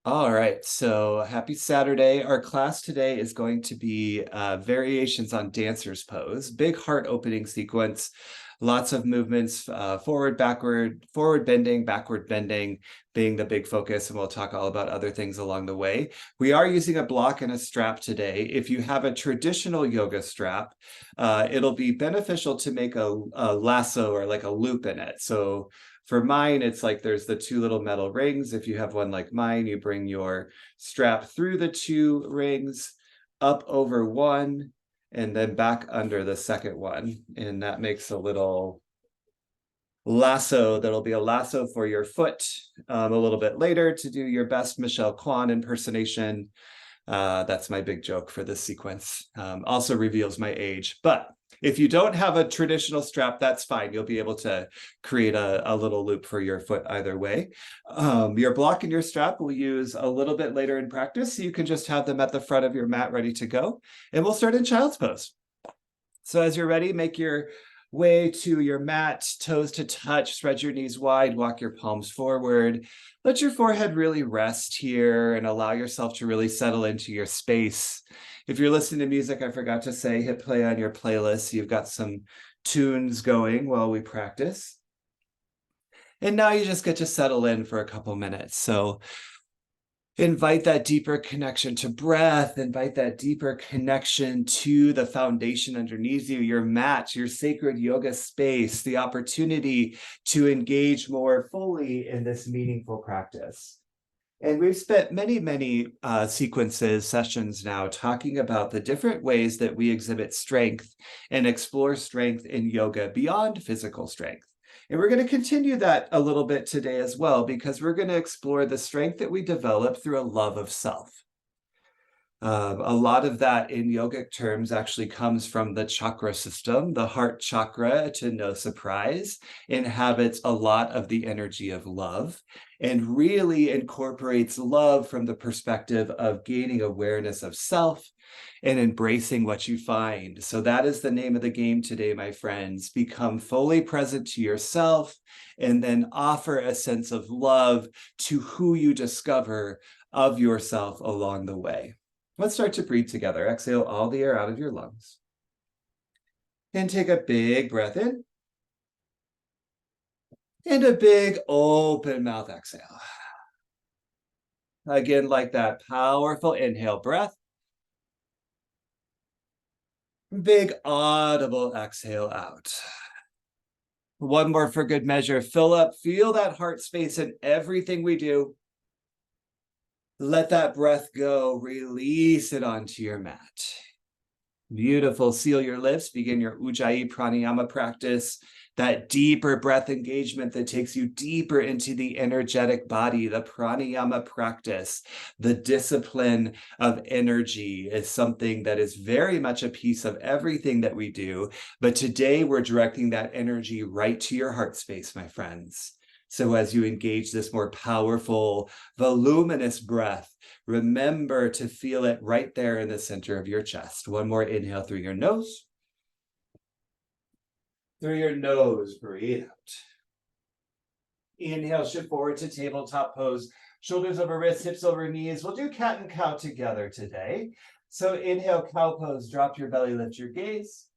All right, so happy Saturday. Our class today is going to be variations on dancer's pose, big heart opening sequence, lots of movements, forward bending, backward bending being the big focus, and we'll talk all about other things along the way. We are using a block and a strap today. If you have a traditional yoga strap, it'll be beneficial to make a lasso or like a loop in it. So for mine, it's like there's the two little metal rings. If you have one like mine, you bring your strap through the two rings, up over one, and then back under the second one. And that makes a little lasso that'll be a lasso for your foot a little bit later to do your best Michelle Kwan impersonation. That's my big joke for this sequence. Also reveals my age. But if you don't have a traditional strap, that's fine. You'll be able to create a little loop for your foot either way. Your block and your strap we'll use a little bit later in practice. So you can just have them at the front of your mat ready to go. And we'll start in child's pose. So as you're ready, make your way to your mat, toes to touch, spread your knees wide, walk your palms forward. Let your forehead really rest here and allow yourself to really settle into your space. If you're listening to music, I forgot to say, hit play on your playlist. You've got some tunes going while we practice. And now you just get to settle in for a couple minutes. So invite that deeper connection to breath, invite that deeper connection to the foundation underneath you, your mat, your sacred yoga space, the opportunity to engage more fully in this meaningful practice. And we've spent many sequences, sessions now talking about the different ways that we exhibit strength and explore strength in yoga beyond physical strength. And we're going to continue that a little bit today as well, because we're going to explore the strength that we develop through a love of self. A lot of that in yogic terms actually comes from the chakra system. The heart chakra, to no surprise, inhabits a lot of the energy of love and really incorporates love from the perspective of gaining awareness of self and embracing what you find. So that is the name of the game today, my friends. Become fully present to yourself and then offer a sense of love to who you discover of yourself along the way. Let's start to breathe together. Exhale all the air out of your lungs. And take a big breath in. And a big open mouth exhale. Again, like that powerful inhale breath. Big audible exhale out. One more for good measure. Fill up, feel that heart space in everything we do. Let that breath go, release it onto your mat. Beautiful, seal your lips, begin your Ujjayi Pranayama practice, that deeper breath engagement that takes you deeper into the energetic body. The pranayama practice, the discipline of energy is something that is very much a piece of everything that we do. But today we're directing that energy right to your heart space, my friends. So as you engage this more powerful, voluminous breath, remember to feel it right there in the center of your chest. One more inhale through your nose. Through your nose, breathe out. Inhale, shift forward to tabletop pose. Shoulders over wrists, hips over knees. We'll do cat and cow together today. So inhale, cow pose, drop your belly, lift your gaze.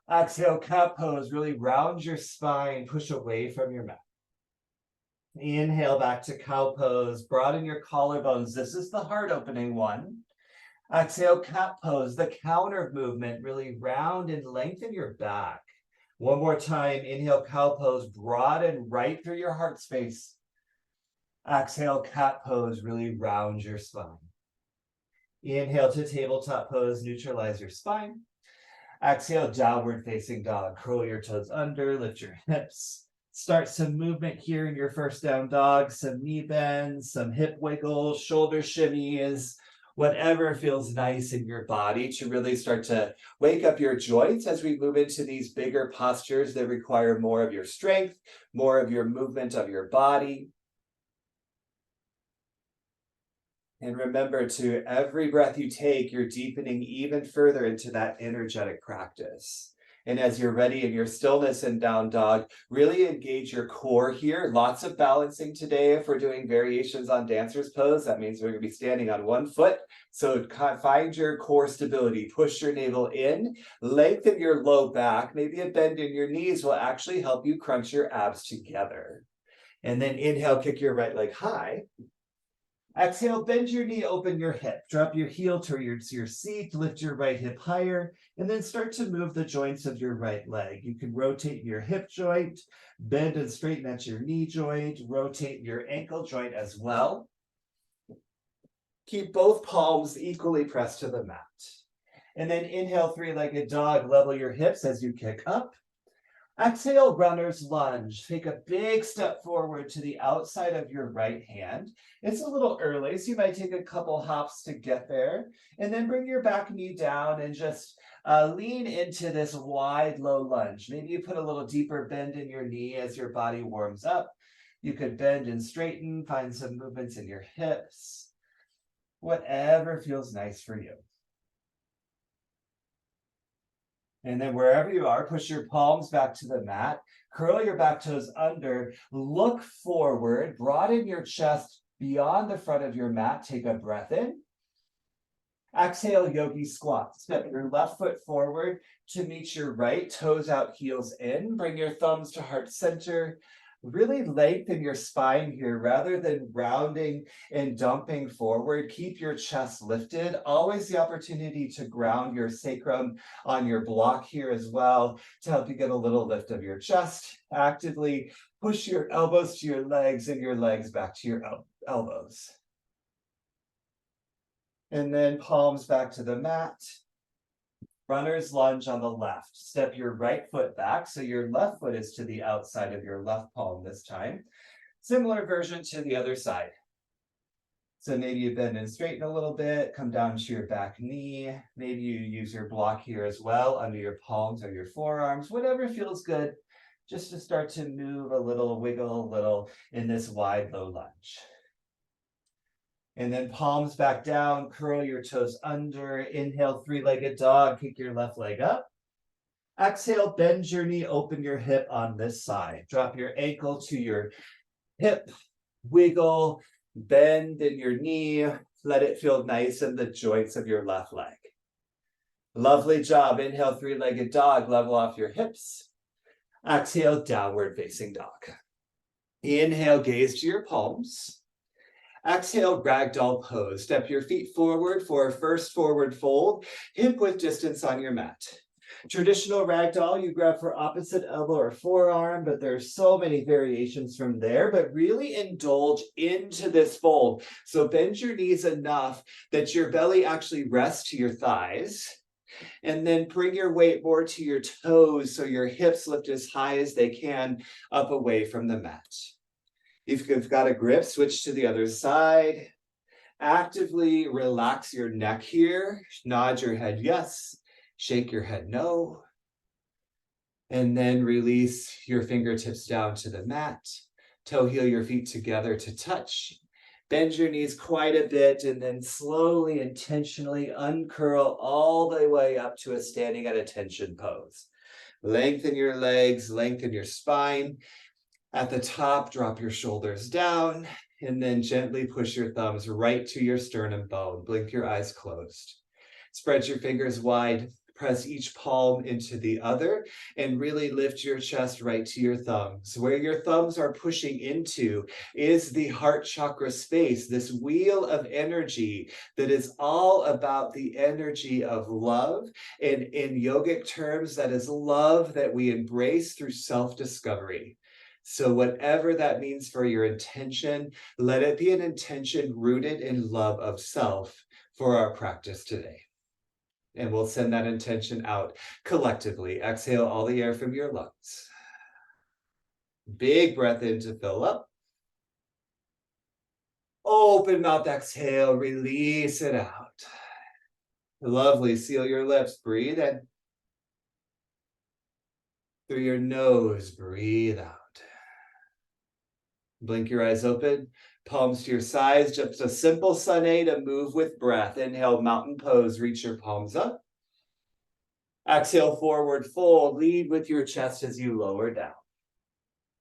Exhale, cat pose, really round your spine, push away from your mat. Inhale back to cow pose, broaden your collarbones. This is the heart opening one. Exhale, cat pose, the counter movement, really round and lengthen your back. One more time, inhale, cow pose, broaden right through your heart space. Exhale, cat pose, really round your spine. Inhale to tabletop pose, neutralize your spine. Exhale, downward facing dog. Curl your toes under, lift your hips. Start some movement here in your first down dog, some knee bends, some hip wiggles, shoulder shimmies, whatever feels nice in your body to really start to wake up your joints as we move into these bigger postures that require more of your strength, more of your movement of your body. And remember, to every breath you take, you're deepening even further into that energetic practice. And as you're ready in your stillness in down dog, really engage your core here. Lots of balancing today. If we're doing variations on dancer's pose, that means we're going to be standing on one foot. So find your core stability, push your navel in, lengthen your low back. Maybe a bend in your knees will actually help you crunch your abs together. And then inhale, kick your right leg high. Exhale, bend your knee, open your hip. Drop your heel towards your seat, lift your right hip higher, and then start to move the joints of your right leg. You can rotate your hip joint, bend and straighten at your knee joint, rotate your ankle joint as well. Keep both palms equally pressed to the mat. And then inhale, three-legged dog, level your hips as you kick up. Exhale, runner's lunge. Take a big step forward to the outside of your right hand. It's a little early, so you might take a couple hops to get there. And then bring your back knee down and just lean into this wide, low lunge. Maybe you put a little deeper bend in your knee as your body warms up. You could bend and straighten, find some movements in your hips. Whatever feels nice for you. And then wherever you are, push your palms back to the mat, curl your back toes under, look forward, broaden your chest beyond the front of your mat, take a breath in. Exhale, yogi squat. Step your left foot forward to meet your right, toes out, heels in. Bring your thumbs to heart center. Really lengthen your spine here rather than rounding and dumping forward. Keep your chest lifted. Always the opportunity to ground your sacrum on your block here as well to help you get a little lift of your chest. Actively push your elbows to your legs and your legs back to your elbows. And then palms back to the mat. Runner's lunge on the left. Step your right foot back, so your left foot is to the outside of your left palm this time. Similar version to the other side. So maybe you bend and straighten a little bit, come down to your back knee. Maybe you use your block here as well, under your palms or your forearms, whatever feels good, just to start to move a little, wiggle a little in this wide, low lunge. And then palms back down, curl your toes under, inhale, three-legged dog, kick your left leg up. Exhale, bend your knee, open your hip on this side. Drop your ankle to your hip, wiggle, bend in your knee, let it feel nice in the joints of your left leg. Lovely job. Inhale, three-legged dog, level off your hips. Exhale, downward facing dog. Inhale, gaze to your palms. Exhale, ragdoll pose. Step your feet forward for a first forward fold, hip width distance on your mat. Traditional ragdoll, you grab for opposite elbow or forearm, but there's so many variations from there, but really indulge into this fold. So bend your knees enough that your belly actually rests to your thighs. And then bring your weight more to your toes so your hips lift as high as they can up away from the mat. If you've got a grip, switch to the other side. Actively relax your neck here. Nod your head yes, shake your head no. And then release your fingertips down to the mat. Toe heel your feet together to touch. Bend your knees quite a bit and then slowly, intentionally uncurl all the way up to a standing at attention pose. Lengthen your legs, lengthen your spine. At the top, drop your shoulders down and then gently push your thumbs right to your sternum bone. Blink your eyes closed. Spread your fingers wide. Press each palm into the other and really lift your chest right to your thumbs. Where your thumbs are pushing into is the heart chakra space, this wheel of energy that is all about the energy of love. And in yogic terms, that is love that we embrace through self-discovery. So whatever that means for your intention, let it be an intention rooted in love of self for our practice today. And we'll send that intention out collectively. Exhale all the air from your lungs. Big breath in to fill up. Open mouth, exhale, release it out. Lovely, seal your lips, breathe in. Through your nose, breathe out. Blink your eyes open, palms to your sides, just a simple sun A to move with breath. Inhale, mountain pose, reach your palms up. Exhale, forward fold. Lead with your chest as you lower down.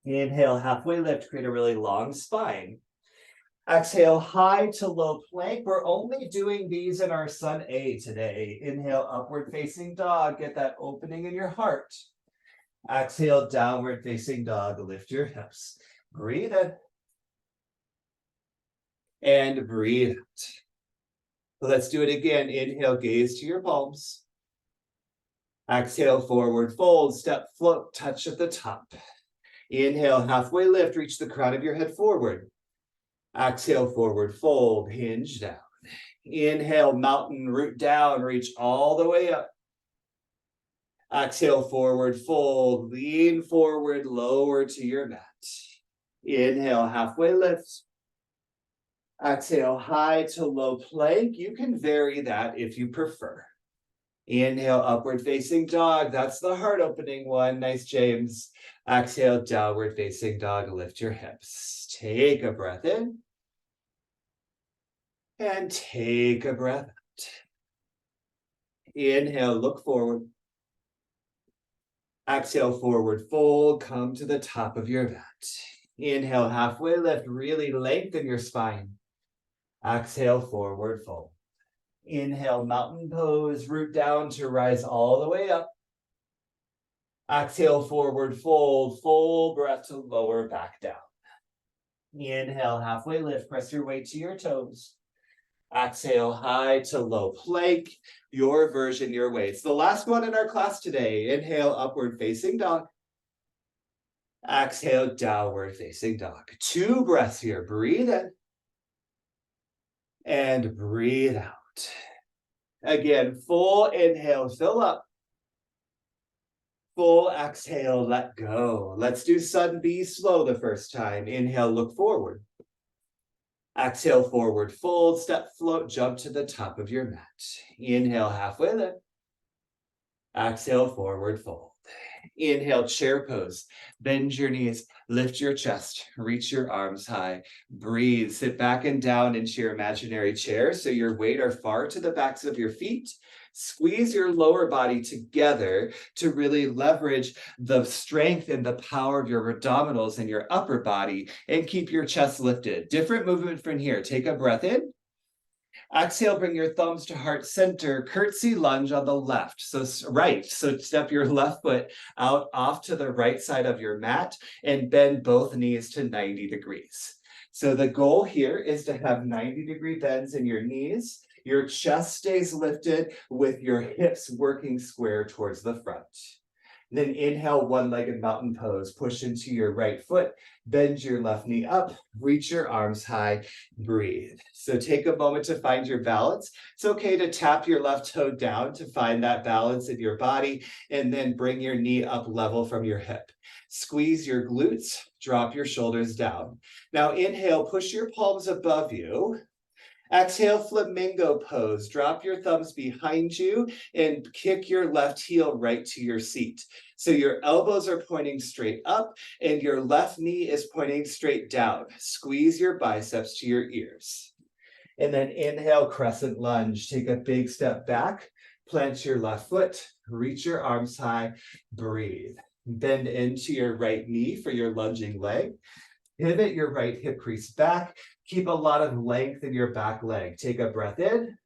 Inhale, halfway lift, create a really long spine. Exhale, high to low plank. We're only doing these in our Sun A today. Inhale, upward facing dog. Get that opening in your heart. Exhale, downward facing dog. Lift your hips. Breathe in. And breathe out. Let's do it again. Inhale, gaze to your palms. Exhale, forward fold. Step, float, touch at the top. Inhale, halfway lift. Reach the crown of your head forward. Exhale, forward fold. Hinge down. Inhale, mountain, root down. Reach all the way up. Exhale, forward fold. Lean forward, lower to your mat. Inhale, halfway lift. Exhale, high to low plank. You can vary that if you prefer. Inhale, upward facing dog. That's the heart opening one. Nice, James. Exhale, downward facing dog. Lift your hips. Take a breath in. And take a breath out. Inhale, look forward. Exhale, forward fold. Come to the top of your mat. Inhale, halfway lift. Really lengthen your spine. Exhale, forward fold. Inhale, mountain pose, root down to rise all the way up. Exhale, forward fold, full breath to lower back down. Inhale, halfway lift, press your weight to your toes. Exhale, high to low plank, your version, your way. It's the last one in our class today. Inhale, upward facing dog. Exhale, downward facing dog. 2 breaths here. Breathe in. And breathe out. Again, full inhale, fill up. Full exhale, let go. Let's do Sun B slow the first time. Inhale, look forward. Exhale, forward fold, step, float, jump to the top of your mat. Inhale, halfway lift. Exhale, forward fold. Inhale, chair pose. Bend your knees, lift your chest, reach your arms high. Breathe, sit back and down into your imaginary chair so your weight are far to the backs of your feet. Squeeze your lower body together to really leverage the strength and the power of your abdominals and your upper body and keep your chest lifted. Different movement from here. Take a breath in. Exhale, bring your thumbs to heart center, curtsy lunge on the left. So step your left foot out off to the right side of your mat and bend both knees to 90 degrees. So the goal here is to have 90-degree bends in your knees. Your chest stays lifted with your hips working square towards the front. Then inhale, one-legged mountain pose. Push into your right foot, bend your left knee up, reach your arms high, breathe. So take a moment to find your balance. It's okay to tap your left toe down to find that balance in your body, and then bring your knee up level from your hip. Squeeze your glutes, drop your shoulders down. Now inhale, push your palms above you. Exhale, flamingo pose. Drop your thumbs behind you and kick your left heel right to your seat. So your elbows are pointing straight up and your left knee is pointing straight down. Squeeze your biceps to your ears. And then inhale, crescent lunge. Take a big step back, plant your left foot, reach your arms high, breathe. Bend into your right knee for your lunging leg. Pivot your right hip crease back. Keep a lot of length in your back leg. Take a breath in.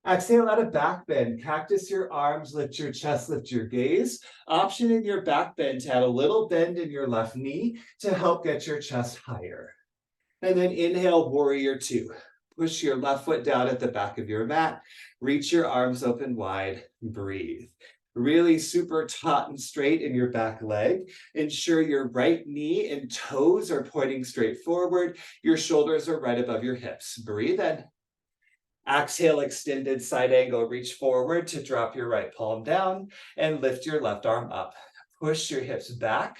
Exhale out of back bend. Cactus your arms, lift your chest, lift your gaze. Option in your back bend to add a little bend in your left knee to help get your chest higher. And then inhale, warrior two. Push your left foot down at the back of your mat. Reach your arms open wide. Breathe. Really super taut and straight in your back leg. Ensure your right knee and toes are pointing straight forward. Your shoulders are right above your hips. Breathe in. Exhale, extended side angle. Reach forward to drop your right palm down and lift your left arm up. Push your hips back.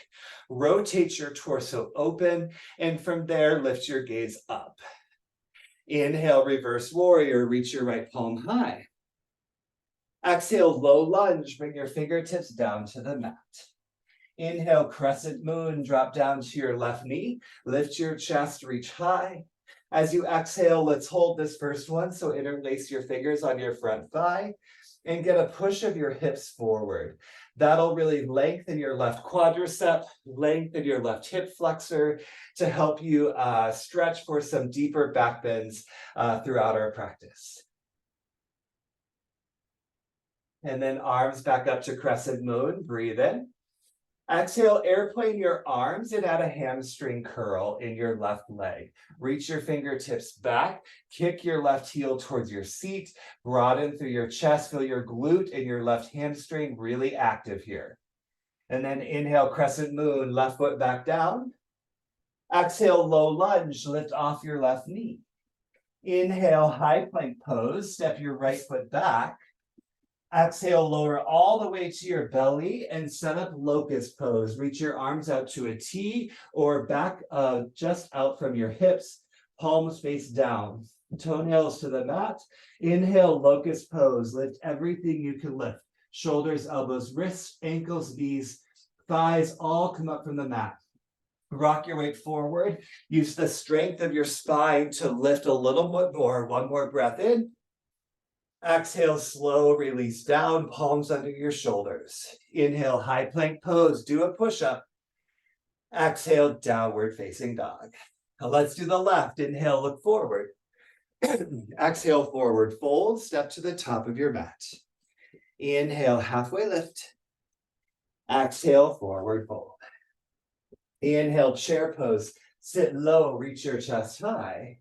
Rotate your torso open. And from there, lift your gaze up. Inhale, reverse warrior. Reach your right palm high. Exhale, low lunge, bring your fingertips down to the mat. Inhale, crescent moon, drop down to your left knee, lift your chest, reach high. As you exhale, let's hold this first one, so interlace your fingers on your front thigh. and get a push of your hips forward. That'll really lengthen your left quadricep, lengthen your left hip flexor to help you stretch for some deeper back bends throughout our practice. And then arms back up to crescent moon, breathe in. Exhale, airplane your arms and add a hamstring curl in your left leg. Reach your fingertips back, kick your left heel towards your seat, broaden through your chest, feel your glute and your left hamstring really active here. And then inhale, crescent moon, left foot back down. Exhale, low lunge, lift off your left knee. Inhale, high plank pose, step your right foot back. Exhale, lower all the way to your belly and set up locust pose. Reach your arms out to a T or back just out from your hips, palms face down, toenails to the mat. Inhale, locust pose. Lift everything you can lift. Shoulders, elbows, wrists, ankles, knees, thighs, all come up from the mat. Rock your weight forward. Use the strength of your spine to lift a little more. One more breath in. Exhale, slow release down, palms under your shoulders. Inhale, high plank pose, do a push-up. Exhale, downward facing dog. Now let's do the left. Inhale, look forward. Exhale, forward fold, step to the top of your mat. Inhale, halfway lift. Exhale, forward fold. Inhale, chair pose, sit low, reach your chest high.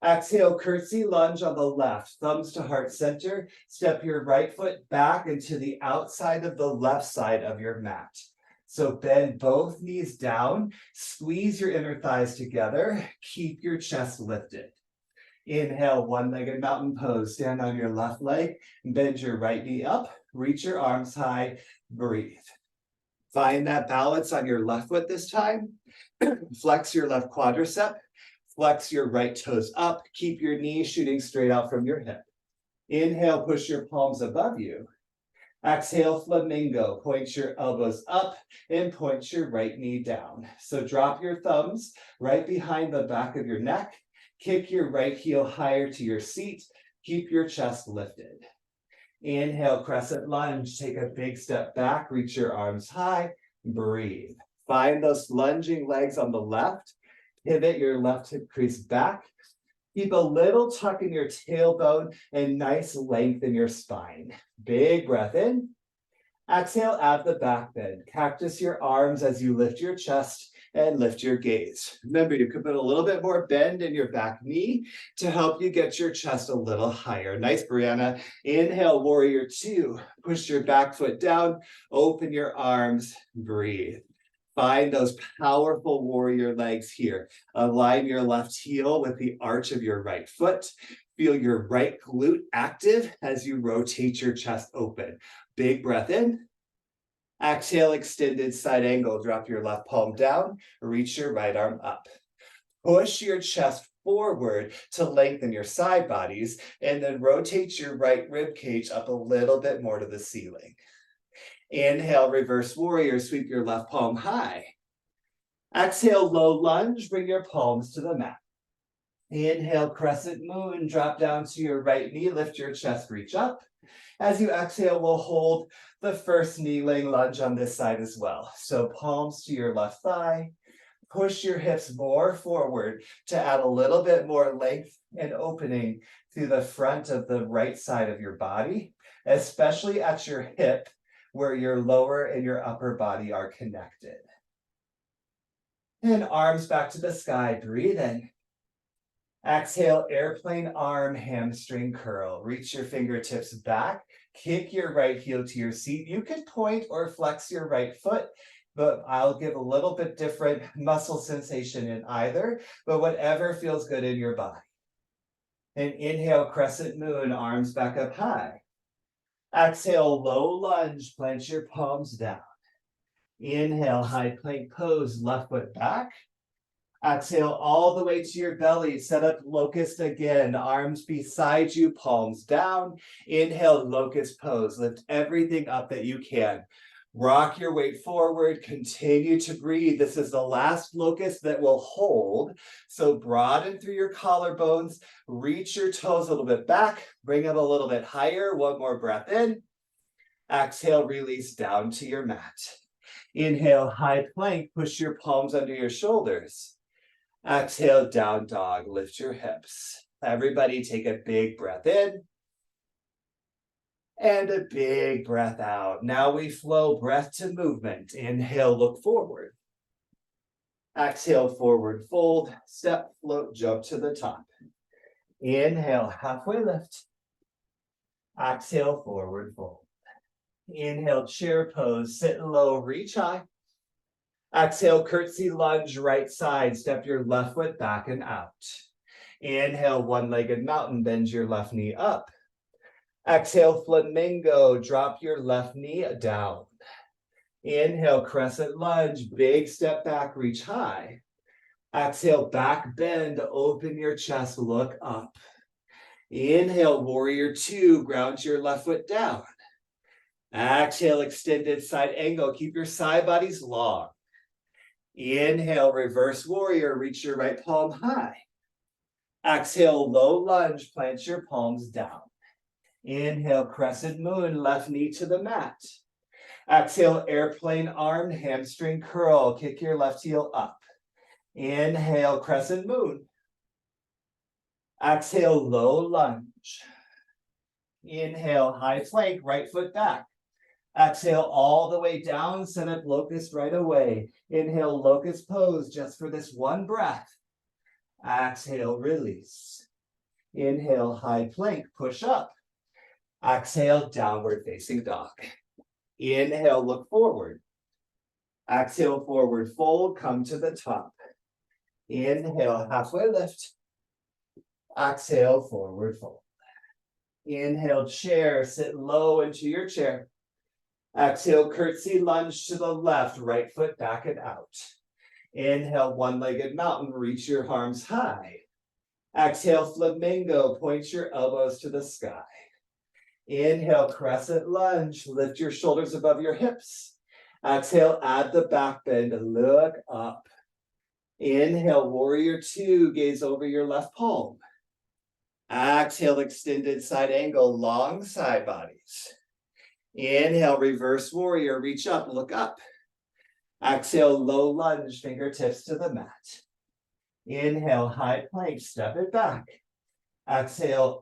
Exhale, curtsy lunge on the left, thumbs to heart center. Step your right foot back into the outside of the left side of your mat. So bend both knees down, squeeze your inner thighs together, keep your chest lifted. Inhale, one-legged mountain pose, stand on your left leg, bend your right knee up, reach your arms high, breathe. Find that balance on your left foot this time. Flex your left quadricep. Flex your right toes up. Keep your knees shooting straight out from your hip. Inhale, push your palms above you. Exhale, flamingo. Point your elbows up and point your right knee down. So drop your thumbs right behind the back of your neck. Kick your right heel higher to your seat. Keep your chest lifted. Inhale, crescent lunge. Take a big step back. Reach your arms high. Breathe. Find those lunging legs on the left. Pivot your left hip crease back. Keep a little tuck in your tailbone and nice length in your spine. Big breath in. Exhale, add the back bend. Cactus your arms as you lift your chest and lift your gaze. Remember, you could put a little bit more bend in your back knee to help you get your chest a little higher. Nice, Brianna. Inhale, warrior two. Push your back foot down. Open your arms. Breathe. Find those powerful warrior legs here. Align your left heel with the arch of your right foot. Feel your right glute active as you rotate your chest open. Big breath in. Exhale, extended side angle. Drop your left palm down. Reach your right arm up. Push your chest forward to lengthen your side bodies, and then rotate your right rib cage up a little bit more to the ceiling. Inhale, reverse warrior, sweep your left palm high. Exhale, low lunge, bring your palms to the mat. Inhale, crescent moon, drop down to your right knee, lift your chest, reach up. As you exhale, we'll hold the first kneeling lunge on this side as well. So palms to your left thigh. Push your hips more forward to add a little bit more length and opening through the front of the right side of your body, especially at your hip, where your lower and your upper body are connected. And arms back to the sky, breathe in. Exhale, airplane arm, hamstring curl. Reach your fingertips back, kick your right heel to your seat. You can point or flex your right foot, but I'll give a little bit different muscle sensation in either, but whatever feels good in your body. And inhale, crescent moon, arms back up high. Exhale, low lunge, plant your palms down. Inhale, high plank pose, left foot back. Exhale all the way to your belly, set up locust again, arms beside you, palms down. Inhale, locust pose, lift everything up that you can. Rock your weight forward, continue to breathe. This is the last locust that will hold. So broaden through your collarbones, reach your toes a little bit back, bring them a little bit higher. One more breath in. Exhale, release down to your mat. Inhale, high plank, push your palms under your shoulders. Exhale, down dog, lift your hips. Everybody take a big breath in. And a big breath out. Now we flow breath to movement. Inhale, look forward. Exhale, forward fold. Step, float, jump to the top. Inhale, halfway lift. Exhale, forward fold. Inhale, chair pose, sit low, reach high. Exhale, curtsy lunge, right side. Step your left foot back and out. Inhale, one-legged mountain, bend your left knee up. Exhale, flamingo, drop your left knee down. Inhale, crescent lunge, big step back, reach high. Exhale, back bend, open your chest, look up. Inhale, warrior two, ground your left foot down. Exhale, extended side angle, keep your side bodies long. Inhale, reverse warrior, reach your right palm high. Exhale, low lunge, plant your palms down. Inhale, crescent moon, left knee to the mat. Exhale, airplane arm, hamstring curl, kick your left heel up. Inhale, crescent moon. Exhale, low lunge. Inhale, high plank, right foot back. Exhale all the way down, set up locust right away. Inhale, locust pose just for this one breath. Exhale, release. Inhale, high plank, push up. Exhale, downward facing dog. Inhale, look forward. Exhale, forward fold, come to the top. Inhale, halfway lift. Exhale, forward fold. Inhale, chair, sit low into your chair. Exhale, curtsy lunge to the left, right foot back and out. Inhale, one-legged mountain, reach your arms high. Exhale, flamingo, point your elbows to the sky. Inhale, crescent lunge, lift your shoulders above your hips. Exhale, add the back bend, look up. Inhale, warrior two, gaze over your left palm. Exhale, extended side angle, long side bodies. Inhale, reverse warrior, reach up, look up. Exhale, low lunge, fingertips to the mat. Inhale, high plank, step it back. Exhale,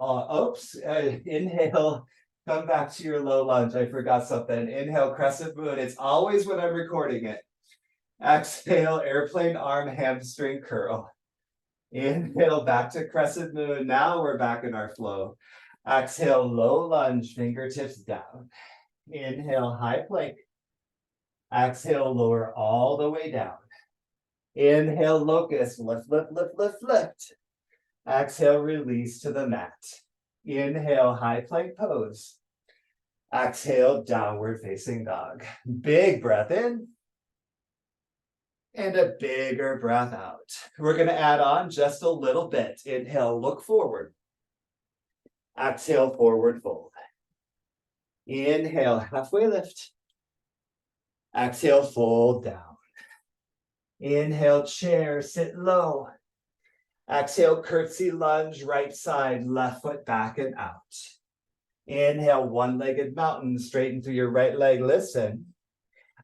inhale, come back to your low lunge. I forgot something. Inhale, crescent moon. It's always when I'm recording it. Exhale, airplane arm, hamstring curl. Inhale, back to crescent moon. Now we're back in our flow. Exhale, low lunge, fingertips down. Inhale, high plank. Exhale, lower all the way down. Inhale, locust, lift, lift, lift, lift, lift. Exhale, release to the mat. Inhale, high plank pose. Exhale, downward facing dog. Big breath in. And a bigger breath out. We're going to add on just a little bit. Inhale, look forward. Exhale, forward fold. Inhale, halfway lift. Exhale, fold down. Inhale, chair, sit low. Exhale, curtsy lunge, right side, left foot back and out. Inhale, one-legged mountain, straighten through your right leg, listen.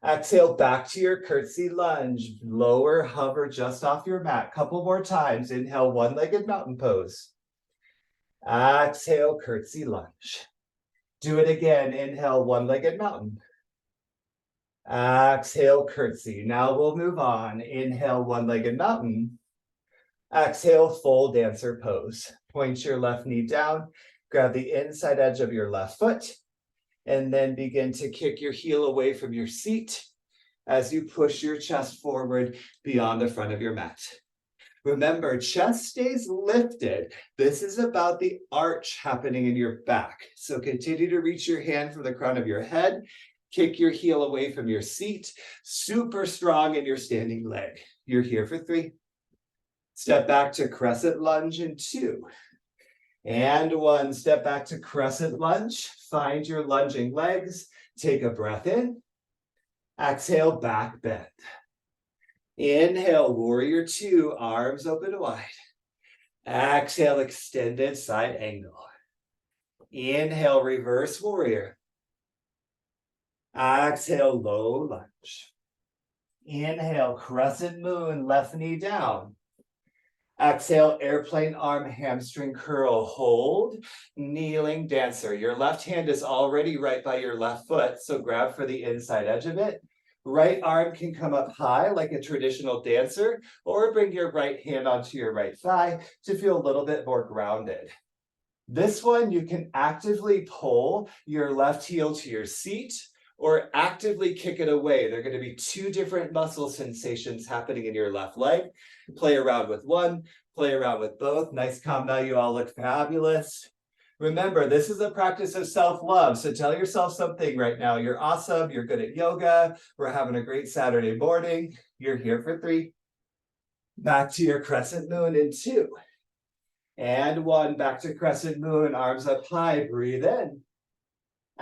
Exhale, back to your curtsy lunge, lower, hover just off your mat. Couple more times. Inhale, one-legged mountain pose. Exhale, curtsy lunge. Do it again. Inhale, one-legged mountain. Exhale, curtsy. Now we'll move on. Inhale, one-legged mountain. Exhale, full dancer pose. Point your left knee down. Grab the inside edge of your left foot. And then begin to kick your heel away from your seat as you push your chest forward beyond the front of your mat. Remember, chest stays lifted. This is about the arch happening in your back. So continue to reach your hand from the crown of your head. Kick your heel away from your seat. Super strong in your standing leg. You're here for 3. Step back to crescent lunge in 2. And 1, step back to crescent lunge. Find your lunging legs. Take a breath in. Exhale, back bend. Inhale, warrior two, arms open wide. Exhale, extended side angle. Inhale, reverse warrior. Exhale, low lunge. Inhale, crescent moon, left knee down. Exhale, airplane arm, hamstring curl. Hold, kneeling dancer. Your left hand is already right by your left foot, so grab for the inside edge of it. Right arm can come up high like a traditional dancer, or bring your right hand onto your right thigh to feel a little bit more grounded. This one, you can actively pull your left heel to your seat or actively kick it away. There are going to be two different muscle sensations happening in your left leg. Play around with one, play around with both. Nice combo, you all look fabulous. Remember, this is a practice of self-love, so tell yourself something right now. You're awesome, you're good at yoga, we're having a great Saturday morning. You're here for 3. Back to your crescent moon in 2. And 1, back to crescent moon, arms up high, breathe in.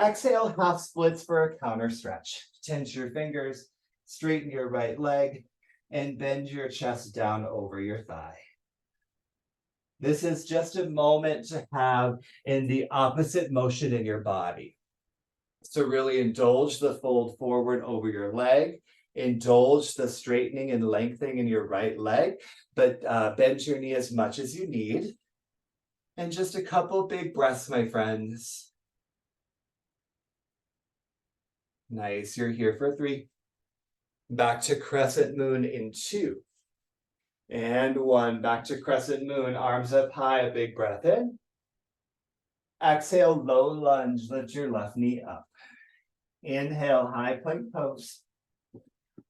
Exhale, half splits for a counter stretch. Tense your fingers, straighten your right leg, and bend your chest down over your thigh. This is just a moment to have in the opposite motion in your body. So really indulge the fold forward over your leg, indulge the straightening and lengthening in your right leg, but bend your knee as much as you need. And just a couple big breaths, my friends. Nice, you're here for 3. Back to crescent moon in 2. And 1, back to crescent moon, arms up high, a big breath in. Exhale, low lunge, lift your left knee up. Inhale, high plank pose.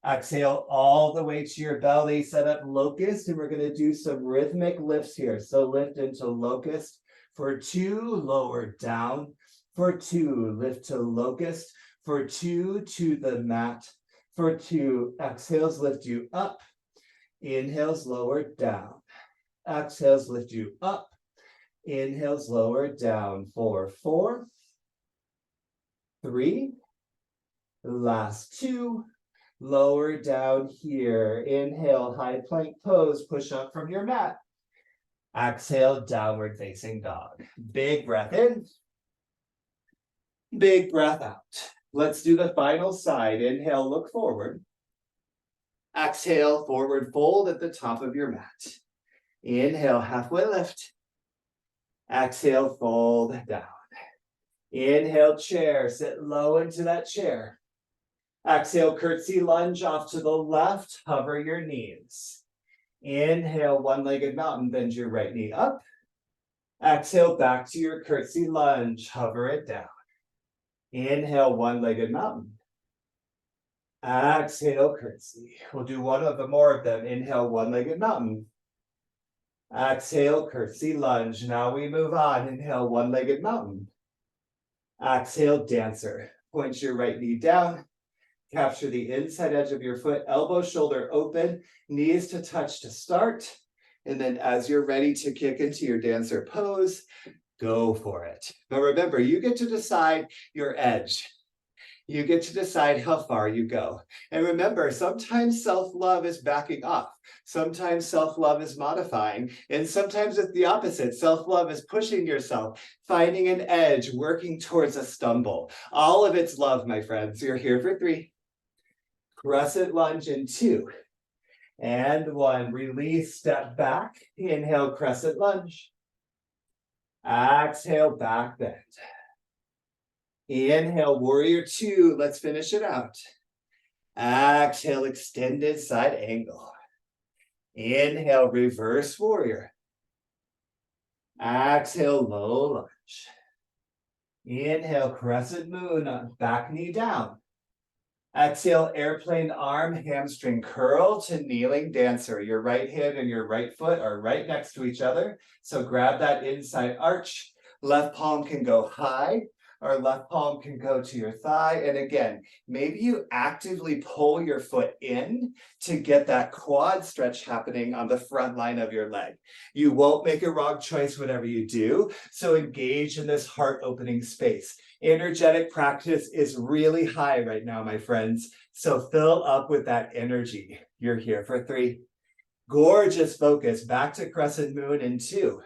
Exhale all the way to your belly, set up locust, and we're gonna do some rhythmic lifts here. So lift into locust for 2, lower down. For 2, lift to locust. For 2, to the mat. For 2, exhales lift you up. Inhales lower down. Exhales lift you up. Inhales lower down for 4, 3, last 2, lower down here. Inhale, high plank pose, push up from your mat. Exhale, downward facing dog. Big breath in. Big breath out. Let's do the final side. Inhale, look forward. Exhale, forward fold at the top of your mat. Inhale, halfway lift. Exhale, fold down. Inhale, chair, sit low into that chair. Exhale, curtsy lunge off to the left, hover your knees. Inhale, one-legged mountain, bend your right knee up. Exhale, back to your curtsy lunge, hover it down. Inhale, one-legged mountain. Exhale, curtsy. We'll do one of the more of them. Inhale, one-legged mountain. Exhale, curtsy lunge. Now we move on. Inhale, one-legged mountain. Exhale, dancer. Point your right knee down. Capture the inside edge of your foot, elbow, shoulder open, knees to touch to start. And then as you're ready to kick into your dancer pose, go for it. But remember, you get to decide your edge. You get to decide how far you go. And remember, sometimes self-love is backing off. Sometimes self-love is modifying. And sometimes it's the opposite. Self-love is pushing yourself, finding an edge, working towards a stumble. All of it's love, my friends. You're here for 3. Crescent lunge in 2. And 1. Release, step back. Inhale, crescent lunge. Exhale, back bend. Inhale, warrior 2. Let's finish it out. Exhale, extended side angle. Inhale, reverse warrior. Exhale, low lunge. Inhale, crescent moon, back knee down. Exhale, airplane arm, hamstring curl to kneeling dancer. Your right hand and your right foot are right next to each other. So grab that inside arch. Left palm can go high. Our left palm can go to your thigh. And again, maybe you actively pull your foot in to get that quad stretch happening on the front line of your leg. You won't make a wrong choice whatever you do. So engage in this heart opening space. Energetic practice is really high right now, my friends. So fill up with that energy. You're here for 3. Gorgeous focus. Back to crescent moon in 2.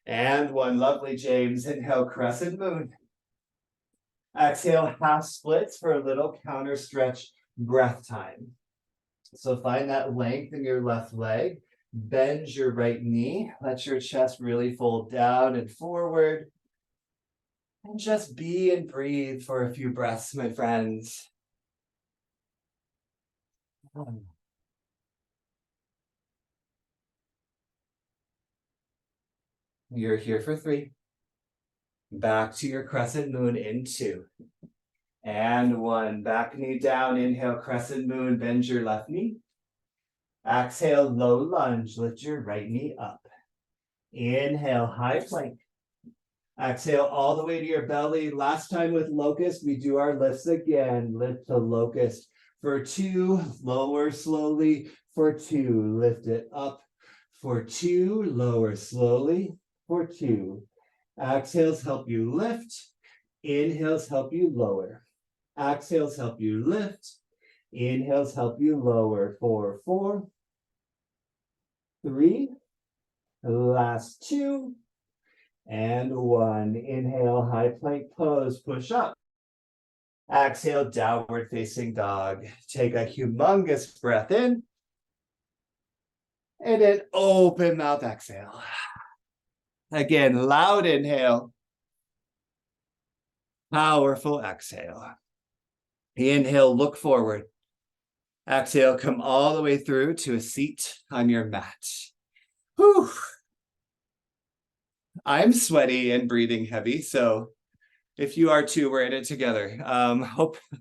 And 1. Lovely, James. Inhale, crescent moon. Exhale, half splits for a little counter stretch breath time. So find that length in your left leg. Bend your right knee. Let your chest really fold down and forward. And just be and breathe for a few breaths, my friends. You're here for 3. Back to your crescent moon in 2. And 1. Back knee down. Inhale, crescent moon. Bend your left knee. Exhale, low lunge. Lift your right knee up. Inhale, high plank. Exhale all the way to your belly. Last time with locust, we do our lifts again. Lift to locust for 2. Lower slowly for 2. Lift it up for 2. Lower slowly for 2. Exhales help you lift. Inhales help you lower. Exhales help you lift. Inhales help you lower for 4, 3, last 2, and 1. Inhale, high plank pose, push up. Exhale, downward facing dog. Take a humongous breath in. And then open mouth exhale. Again, loud inhale. Powerful exhale. Inhale, look forward. Exhale, come all the way through to a seat on your mat. Whew. I'm sweaty and breathing heavy, so if you are too, we're in it together.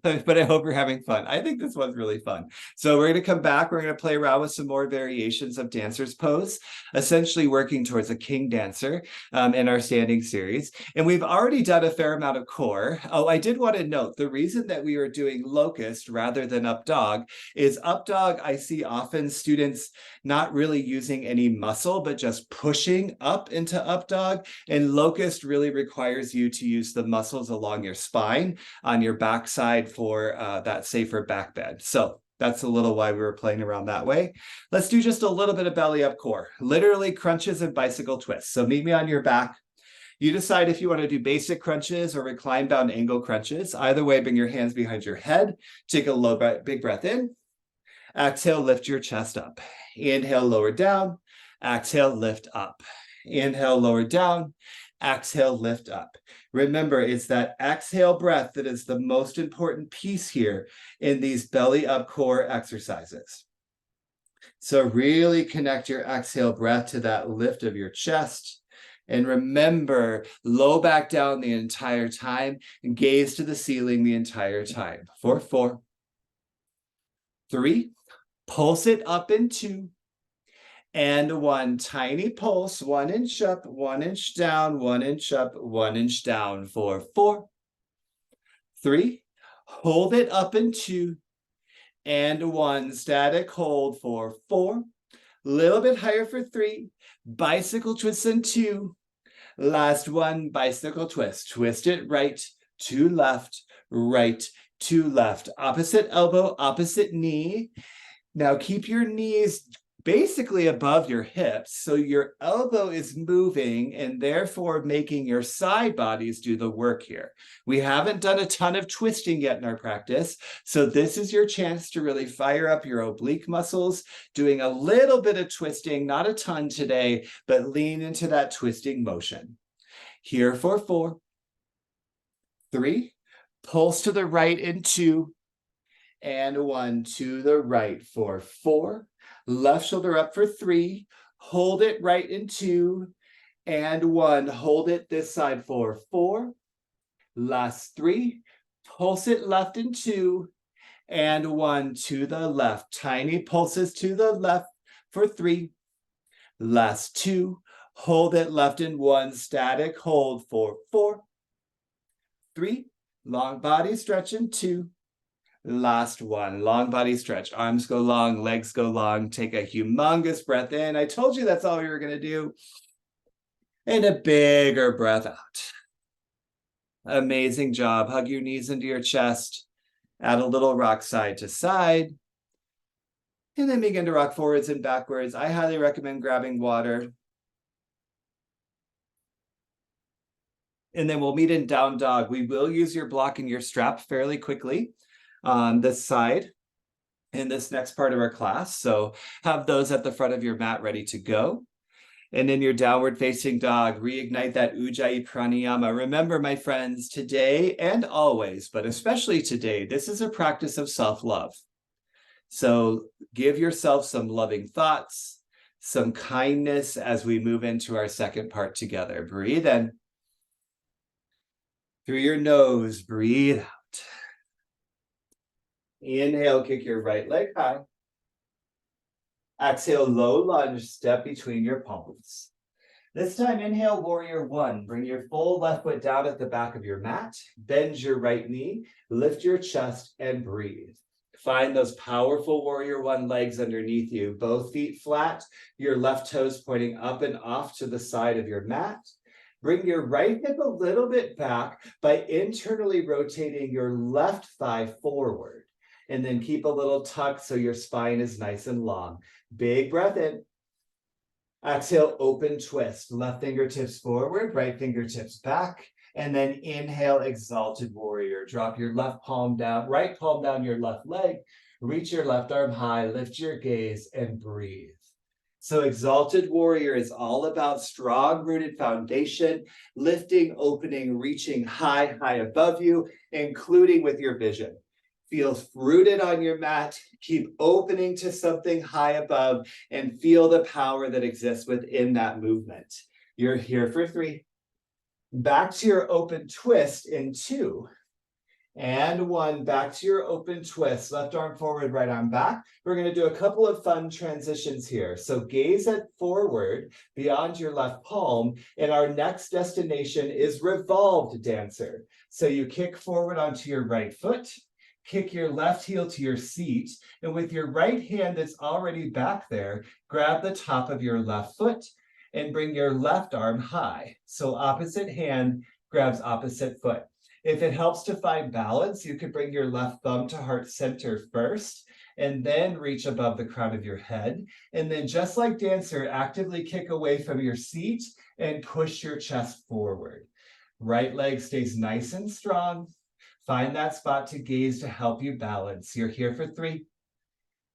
But I hope you're having fun. I think this one's really fun. So we're going to come back. We're going to play around with some more variations of dancer's pose, essentially working towards a king dancer in our standing series. And we've already done a fair amount of core. Oh, I did want to note the reason that we are doing locust rather than up dog is up dog. I see often students not really using any muscle, but just pushing up into up dog. And locust really requires you to use the muscles along your spine on your backside for that safer back bend. So that's a little why we were playing around that way. Let's do just a little bit of belly up core, literally crunches and bicycle twists. So meet me on your back. You decide if you want to do basic crunches or recline bound angle crunches. Either way, bring your hands behind your head. Take a low, big breath in. Exhale, lift your chest up. Inhale, lower down. Exhale, lift up. Inhale, lower down. Exhale, lift up. Remember, it's that exhale breath that is the most important piece here in these belly up core exercises. So really connect your exhale breath to that lift of your chest. And remember, low back down the entire time and gaze to the ceiling the entire time. 4, 4, 3, pulse it up in 2, and 1. Tiny pulse, 1 inch up, 1 inch down, 1 inch up, 1 inch down. 4, 4, 3, hold it up in 2, and 1. Static hold for 4, little bit higher for 3, bicycle twist in 2, last 1, bicycle twist. Twist it right to left, right to left, opposite elbow, opposite knee. Now keep your knees basically above your hips, so your elbow is moving and therefore making your side bodies do the work here. We haven't done a ton of twisting yet in our practice, so this is your chance to really fire up your oblique muscles, doing a little bit of twisting, not a ton today, but lean into that twisting motion. Here for 4, 3, pulse to the right in 2, and 1 to the right for 4, left shoulder up for 3, hold it right in 2, and 1, hold it this side for 4, last 3, pulse it left in 2, and 1 to the left. Tiny pulses to the left for 3, last 2, hold it left in 1, static hold for 4, 3, long body stretch in 2, last 1, long body stretch, arms go long, legs go long, take a humongous breath in. I told you that's all we were gonna do. And a bigger breath out. Amazing job. Hug your knees into your chest, add a little rock side to side, and then begin to rock forwards and backwards. I highly recommend grabbing water. And then we'll meet in down dog. We will use your block and your strap fairly quickly on this side in this next part of our class. So have those at the front of your mat ready to go. And in your downward facing dog, reignite that Ujjayi Pranayama. Remember, my friends, today and always, but especially today, this is a practice of self-love. So give yourself some loving thoughts, some kindness as we move into our second part together. Breathe in. Through your nose, breathe out. Inhale, kick your right leg high. Exhale, low lunge, step between your palms. This time, inhale, warrior 1. Bring your full left foot down at the back of your mat. Bend your right knee, lift your chest, and breathe. Find those powerful warrior 1 legs underneath you, both feet flat, your left toes pointing up and off to the side of your mat. Bring your right hip a little bit back by internally rotating your left thigh forward. And then keep a little tuck so your spine is nice and long. Big breath in. Exhale, open twist. Left fingertips forward, right fingertips back. And then inhale, exalted warrior. Drop your left palm down, right palm down your left leg. Reach your left arm high, lift your gaze, and breathe. So exalted warrior is all about strong rooted foundation, lifting, opening, reaching high, high above you, including with your vision. Feel rooted on your mat, keep opening to something high above, and feel the power that exists within that movement. You're here for 3. Back to your open twist in 2. And 1, back to your open twist. Left arm forward, right arm back. We're going to do a couple of fun transitions here. So gaze at forward beyond your left palm. And our next destination is revolved dancer. So you kick forward onto your right foot, kick your left heel to your seat, and with your right hand that's already back there, grab the top of your left foot and bring your left arm high. So opposite hand grabs opposite foot. If it helps to find balance, you could bring your left thumb to heart center first, and then reach above the crown of your head. And then just like dancer, actively kick away from your seat and push your chest forward. Right leg stays nice and strong. Find that spot to gaze to help you balance. You're here for 3.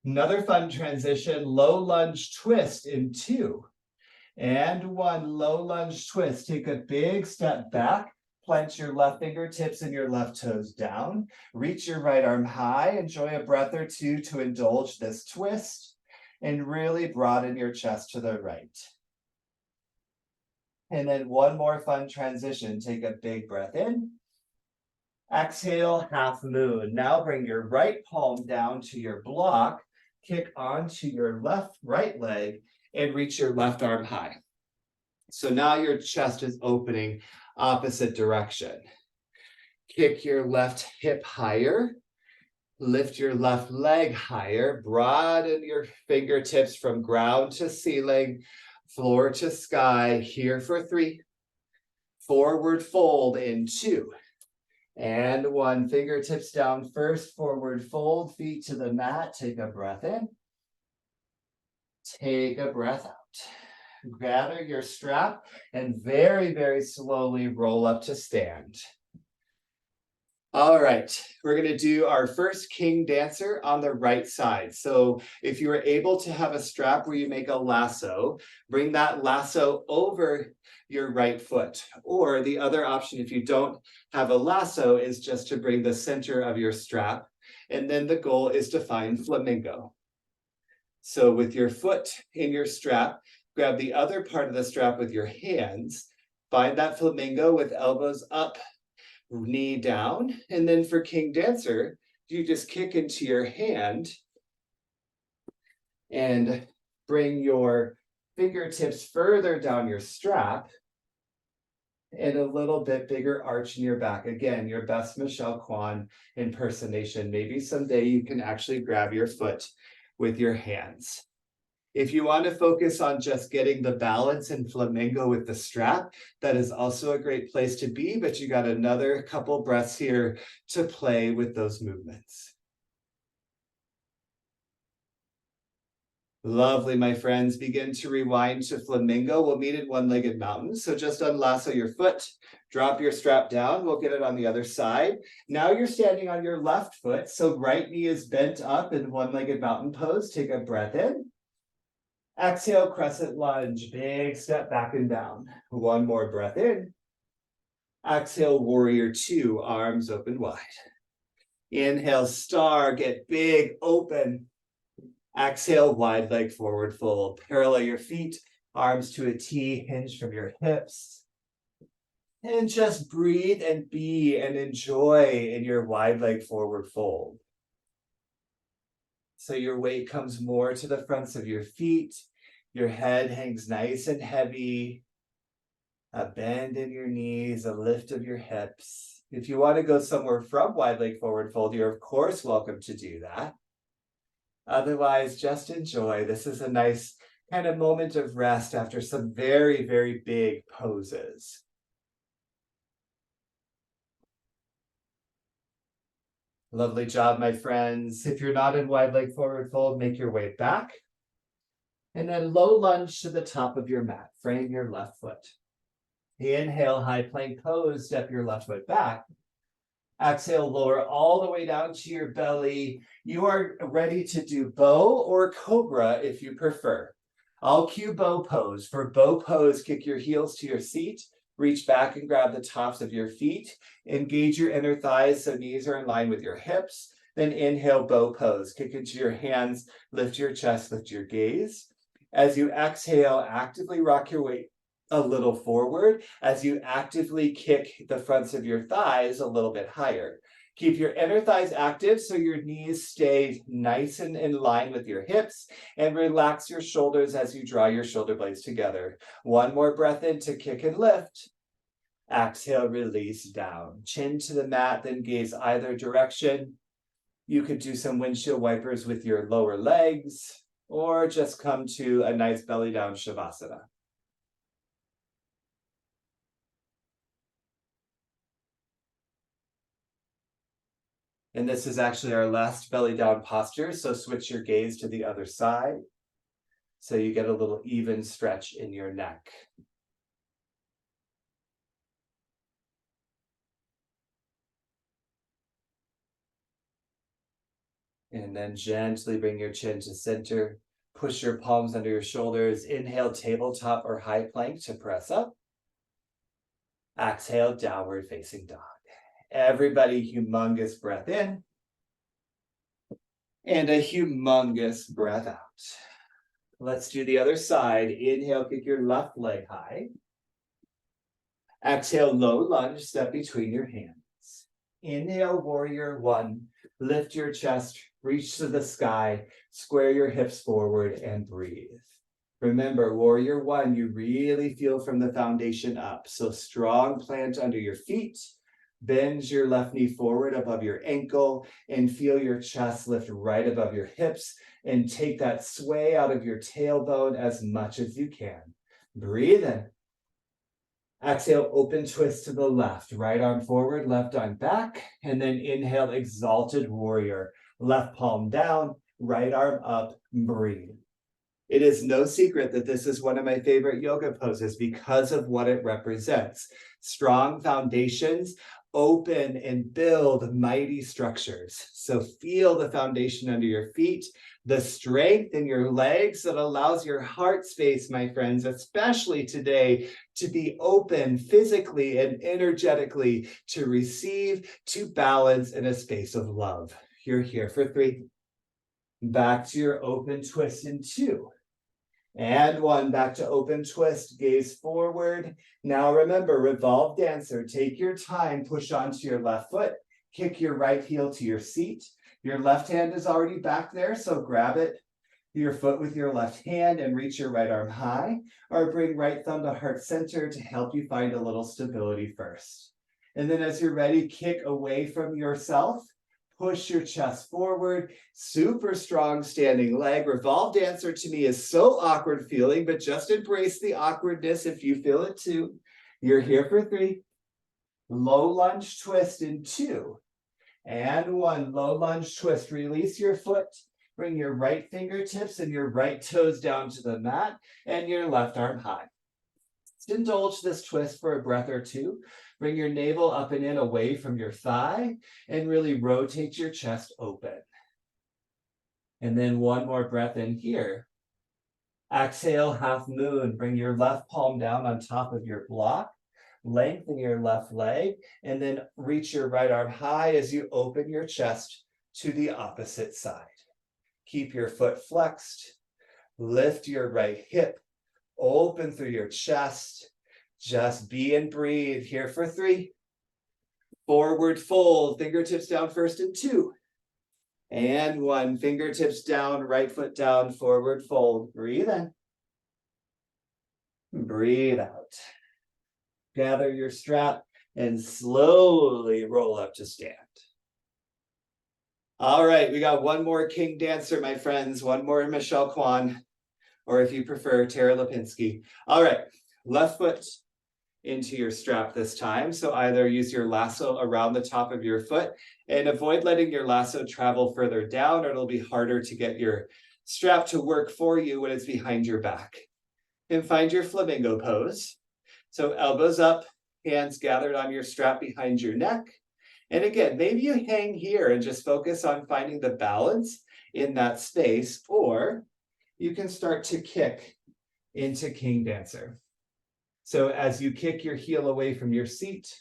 Another fun transition, low lunge twist in 2. And 1, low lunge twist. Take a big step back. Plant your left fingertips and your left toes down. Reach your right arm high. Enjoy a breath or 2 to indulge this twist. And really broaden your chest to the right. And then 1 more fun transition. Take a big breath in. Exhale, half moon. Now bring your right palm down to your block. Kick onto your right leg and reach your left arm high. So now your chest is opening opposite direction. Kick your left hip higher. Lift your left leg higher. Broaden your fingertips from ground to ceiling, floor to sky. Here for 3. Forward fold in 2. And 1, fingertips down first, forward fold, feet to the mat. Take a breath in. Take a breath out. Gather your strap and very, very slowly roll up to stand. All right, we're going to do our first king dancer on the right side. So if you are able to have a strap where you make a lasso, bring that lasso over your right foot. Or the other option, if you don't have a lasso, is just to bring the center of your strap. And then the goal is to find flamingo. So with your foot in your strap, grab the other part of the strap with your hands, find that flamingo with elbows up, knee down. And then for king dancer, you just kick into your hand and bring your fingertips further down your strap And a little bit bigger arch in your back. Again, your best Michelle Kwan impersonation. Maybe someday you can actually grab your foot with your hands. If you want to focus on just getting the balance in flamingo with the strap, that is also a great place to be, but you got another couple breaths here to play with those movements. Lovely, my friends. Begin to rewind to flamingo. We'll meet in one-legged mountain. So just unlasso your foot, drop your strap down. We'll get it on the other side. Now you're standing on your left foot. So right knee is bent up in one-legged mountain pose. Take a breath in. Exhale, crescent lunge. Big step back and down. One more breath in. Exhale, warrior two, arms open wide. Inhale, star, get big, open. Exhale, wide leg forward fold. Parallel your feet, arms to a T, hinge from your hips. And just breathe and be and enjoy in your wide leg forward fold. So your weight comes more to the fronts of your feet. Your head hangs nice and heavy. A bend in your knees, a lift of your hips. If you want to go somewhere from wide leg forward fold, you're of course welcome to do that. Otherwise, just enjoy. This is a nice kind of moment of rest after some very, very big poses. Lovely job, my friends. If you're not in wide leg forward fold, make your way back. And then low lunge to the top of your mat. Frame your left foot. Inhale, high plank pose, step your left foot back. Exhale, lower all the way down to your belly. You are ready to do bow or cobra if you prefer. I'll cue bow pose. For bow pose, kick your heels to your seat. Reach back and grab the tops of your feet. Engage your inner thighs so knees are in line with your hips. Then inhale, bow pose. Kick into your hands, lift your chest, lift your gaze. As you exhale, actively rock your weight a little forward as you actively kick the fronts of your thighs a little bit higher. Keep your inner thighs active so your knees stay nice and in line with your hips, and relax your shoulders as you draw your shoulder blades together. One more breath in to kick and lift. Exhale, release down. Chin to the mat, then gaze either direction. You could do some windshield wipers with your lower legs, or just come to a nice belly down Shavasana. And this is actually our last belly down posture, so switch your gaze to the other side so you get a little even stretch in your neck. And then gently bring your chin to center. Push your palms under your shoulders. Inhale, tabletop or high plank to press up. Exhale, downward facing dog. Everybody, humongous breath in. And a humongous breath out. Let's do the other side. Inhale, kick your left leg high. Exhale, low lunge, step between your hands. Inhale, warrior one. Lift your chest, reach to the sky, square your hips forward and breathe. Remember, warrior one, you really feel from the foundation up. So strong plant under your feet. Bend your left knee forward above your ankle and feel your chest lift right above your hips, and take that sway out of your tailbone as much as you can. Breathe in. Exhale, open twist to the left. Right arm forward, left arm back. And then inhale, exalted warrior. Left palm down, right arm up, breathe. It is no secret that this is one of my favorite yoga poses because of what it represents. Strong foundations open and build mighty structures. So feel the foundation under your feet, the strength in your legs that allows your heart space, my friends, especially today, to be open physically and energetically, to receive, to balance in a space of love. You're here for 3. Back to your open twist in 2. And 1, back to open twist, gaze forward. Now remember, revolve dancer, take your time, push onto your left foot, kick your right heel to your seat. Your left hand is already back there, so grab it. your foot with your left hand and reach your right arm high, or bring right thumb to heart center to help you find a little stability first. And then as you're ready, kick away from yourself, push your chest forward, super strong standing leg. Revolve dancer to me is so awkward feeling, but just embrace the awkwardness if you feel it too. You're here for 3. Low lunge twist in 2. And 1, low lunge twist. Release your foot. Bring your right fingertips and your right toes down to the mat and your left arm high. Let's indulge this twist for a breath or 2. Bring your navel up and in away from your thigh and really rotate your chest open. And then 1 more breath in here. Exhale, half moon. Bring your left palm down on top of your block. Lengthen your left leg and then reach your right arm high as you open your chest to the opposite side. Keep your foot flexed. Lift your right hip. Open through your chest. Just be and breathe. Here for 3. Forward fold. Fingertips down first in 2. And 1. Fingertips down, right foot down, forward fold. Breathe in. Breathe out. Gather your strap and slowly roll up to stand. All right, we got 1 more king dancer, my friends. 1 more Michelle Kwan, or if you prefer, Tara Lipinski. All right, left foot into your strap this time. So either use your lasso around the top of your foot and avoid letting your lasso travel further down, or it'll be harder to get your strap to work for you when it's behind your back. And find your flamingo pose. So elbows up, hands gathered on your strap behind your neck. And again, maybe you hang here and just focus on finding the balance in that space, or you can start to kick into king dancer. So as you kick your heel away from your seat,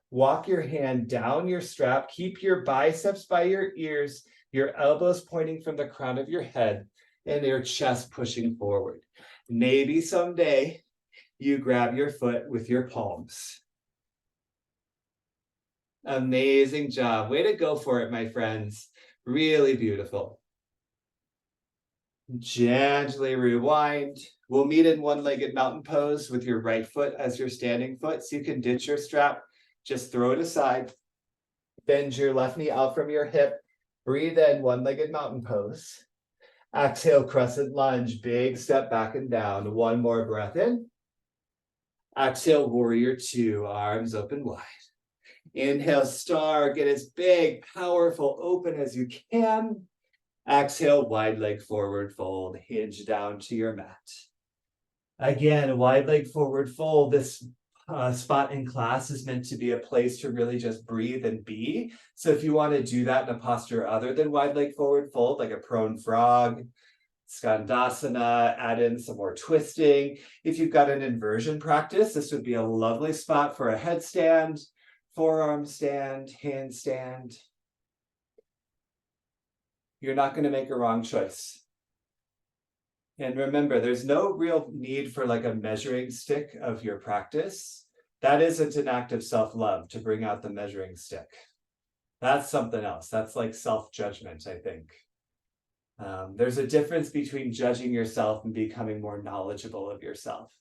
walk your hand down your strap, keep your biceps by your ears, your elbows pointing from the crown of your head, and your chest pushing forward. Maybe someday you grab your foot with your palms. Amazing job. Way to go for it, my friends. Really beautiful. Gently rewind. We'll meet in one-legged mountain pose with your right foot as your standing foot. So you can ditch your strap. Just throw it aside. Bend your left knee out from your hip. Breathe in, one-legged mountain pose. Exhale, crescent lunge. Big step back and down. 1 more breath in. Exhale, warrior 2. Arms open wide. Inhale, star, get as big, powerful, open as you can. Exhale, wide leg forward fold, hinge down to your mat. Again, wide leg forward fold. This spot in class is meant to be a place to really just breathe and be. So if you want to do that in a posture other than wide leg forward fold, like a prone frog, Skandasana, add in some more twisting. If you've got an inversion practice, this would be a lovely spot for a headstand, forearm stand, handstand. You're not going to make a wrong choice. And remember, there's no real need for like a measuring stick of your practice. That isn't an act of self-love to bring out the measuring stick. That's something else. That's like self-judgment, I think. There's a difference between judging yourself and becoming more knowledgeable of yourself.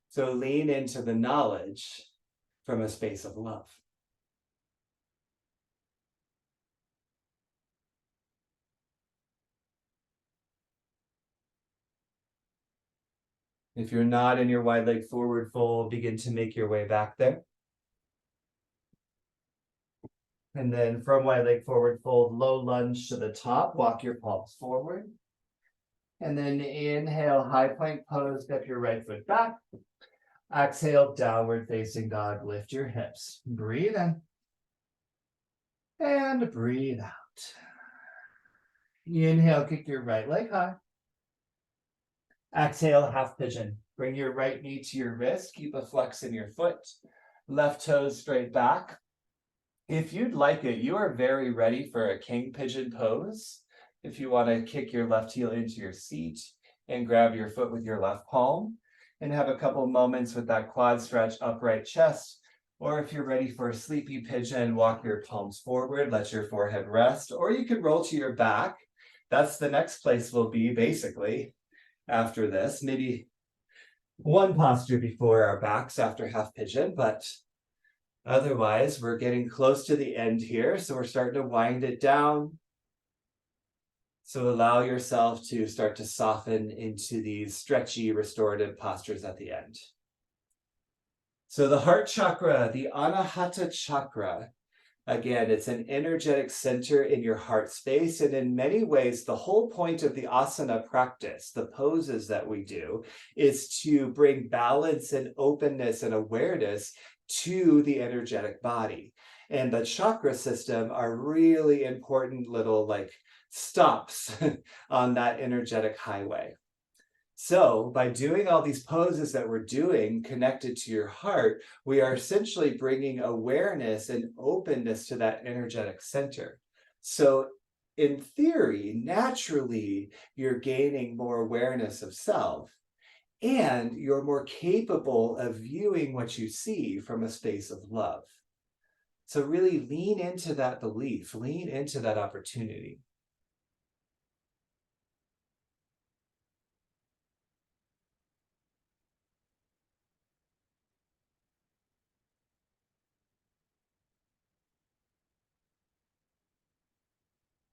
So lean into the knowledge from a space of love. If you're not in your wide leg forward fold, begin to make your way back there. And then from wide leg forward fold, low lunge to the top, walk your palms forward. And then inhale, high plank pose, step your right foot back. Exhale, downward facing dog, lift your hips. Breathe in. And breathe out. Inhale, kick your right leg high. Exhale, half pigeon. Bring your right knee to your wrist. Keep a flex in your foot. Left toes straight back. If you'd like it, you are very ready for a king pigeon pose. If you want to kick your left heel into your seat and grab your foot with your left palm and have a couple moments with that quad stretch, upright chest. Or if you're ready for a sleepy pigeon, walk your palms forward, let your forehead rest, or you can roll to your back. that's the next place we'll be basically after this. Maybe one posture before our backs after half pigeon, but otherwise we're getting close to the end here. So we're starting to wind it down. So allow yourself to start to soften into these stretchy restorative postures at the end. So the heart chakra, the Anahata chakra, again, it's an energetic center in your heart space. And in many ways, the whole point of the asana practice, the poses that we do, is to bring balance and openness and awareness to the energetic body. And the chakra system are really important little like stops on that energetic highway. So by doing all these poses that we're doing connected to your heart, we are essentially bringing awareness and openness to that energetic center. So in theory, naturally, you're gaining more awareness of self, and you're more capable of viewing what you see from a space of love. So really lean into that belief, lean into that opportunity.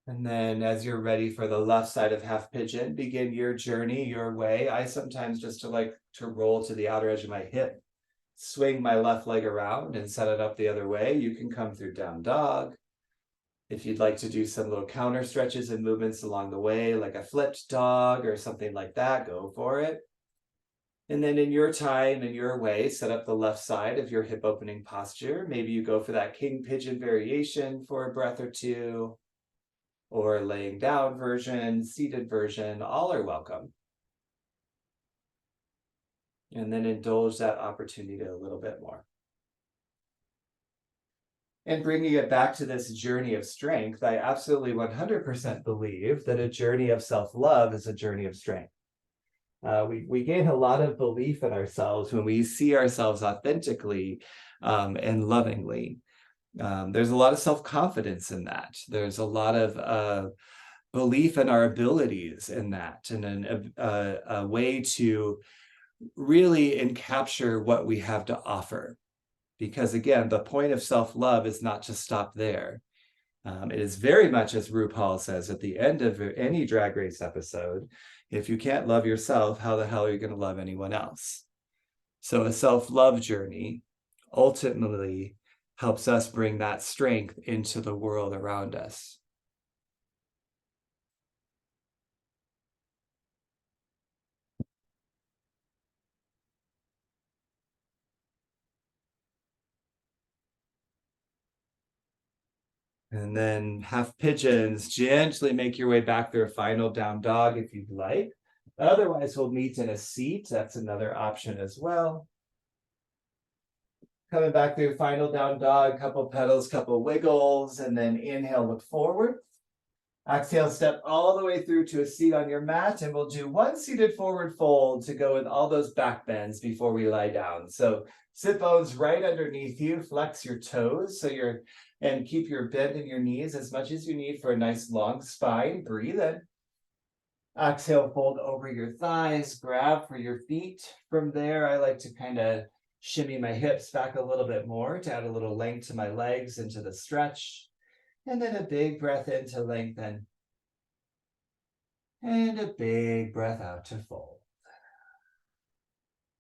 And then as you're ready for the left side of half pigeon, begin your journey your way. I sometimes just like to roll to the outer edge of my hip, swing my left leg around and set it up the other way. You can come through down dog. If you'd like to do some little counter stretches and movements along the way, like a flipped dog or something like that, go for it. And then in your time and your way, set up the left side of your hip opening posture. Maybe you go for that king pigeon variation for a breath or two, or laying down version, seated version, all are welcome. And then indulge that opportunity a little bit more. And bringing it back to this journey of strength, I absolutely 100% believe that a journey of self-love is a journey of strength. We gain a lot of belief in ourselves when we see ourselves authentically and lovingly. There's a lot of self-confidence in that. There's a lot of belief in our abilities in that, and a way to really capture what we have to offer. Because again, the point of self-love is not to stop there. It is very much, as RuPaul says at the end of any Drag Race episode, if you can't love yourself, how the hell are you going to love anyone else? So a self-love journey ultimately helps us bring that strength into the world around us. And then half pigeons, gently make your way back through a final down dog if you'd like. Otherwise, we'll meet in a seat. That's another option as well. Coming back through final down dog, couple pedals, couple wiggles, and then inhale, look forward. Exhale, step all the way through to a seat on your mat, and we'll do one seated forward fold to go with all those back bends before we lie down. So sit bones right underneath you, flex your toes and keep your bend in your knees as much as you need for a nice long spine. Breathe in. Exhale, fold over your thighs, grab for your feet. From there, I like to kind of shimmy my hips back a little bit more to add a little length to my legs into the stretch. And then a big breath in to lengthen. And a big breath out to fold.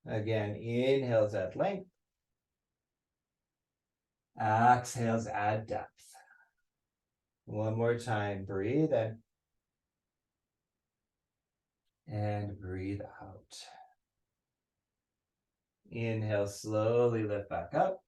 Again, inhales add length. Exhales add depth. One more time, breathe in. And breathe out. Inhale, slowly lift back up.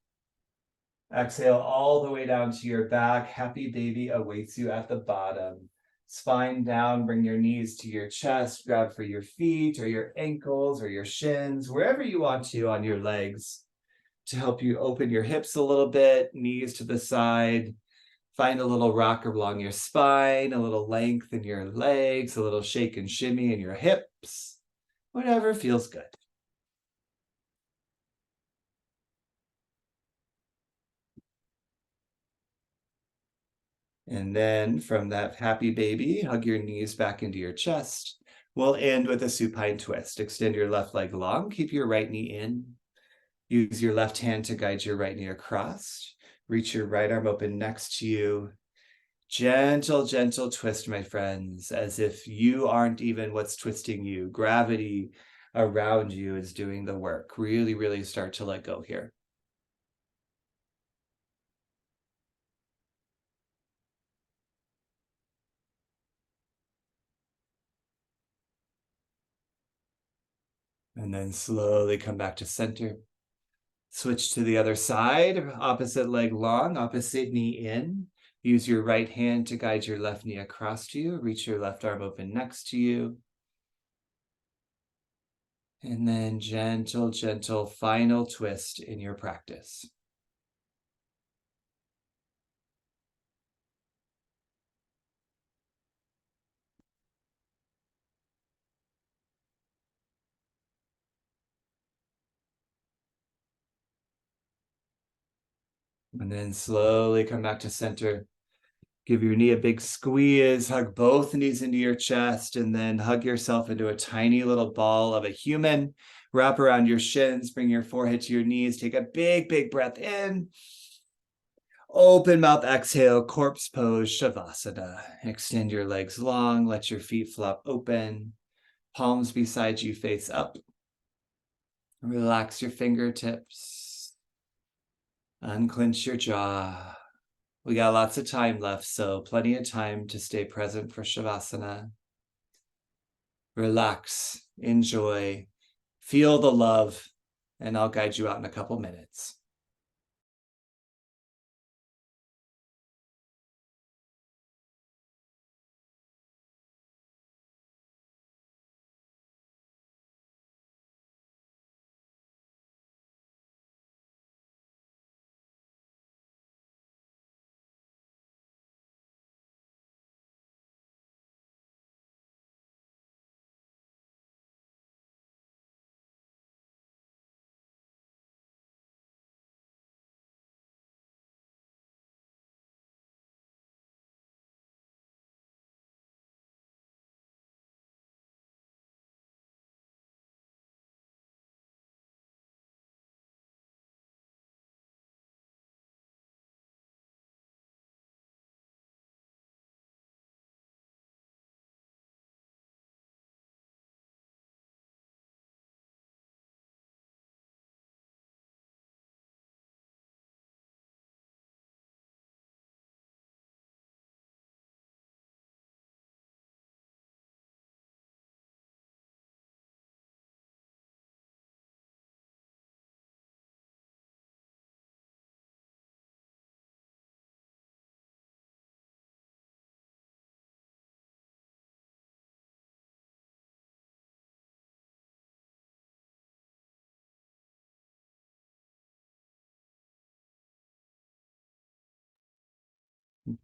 Exhale all the way down to your back. Happy baby awaits you at the bottom. Spine down, bring your knees to your chest, grab for your feet or your ankles or your shins, wherever you want to on your legs to help you open your hips a little bit, knees to the side. Find a little rock along your spine, a little length in your legs, a little shake and shimmy in your hips, whatever feels good. And then from that happy baby, hug your knees back into your chest. We'll end with a supine twist. Extend your left leg long, keep your right knee in. Use your left hand to guide your right knee across. Reach your right arm open next to you. Gentle, gentle twist, my friends, as if you aren't even what's twisting you. Gravity around you is doing the work. Really, really start to let go here. And then slowly come back to center. Switch to the other side, opposite leg long, opposite knee in. Use your right hand to guide your left knee across to you. Reach your left arm open next to you. And then gentle, gentle final twist in your practice. And then slowly come back to center. Give your knee a big squeeze, hug both knees into your chest, and then hug yourself into a tiny little ball of a human. Wrap around your shins, bring your forehead to your knees. Take a big, big breath in. Open mouth exhale, corpse pose, Shavasana. Extend your legs long, let your feet flop open. Palms beside you face up. Relax your fingertips. Unclench your jaw. We got lots of time left, so plenty of time to stay present for Shavasana. Relax, enjoy, feel the love, and I'll guide you out in a couple minutes.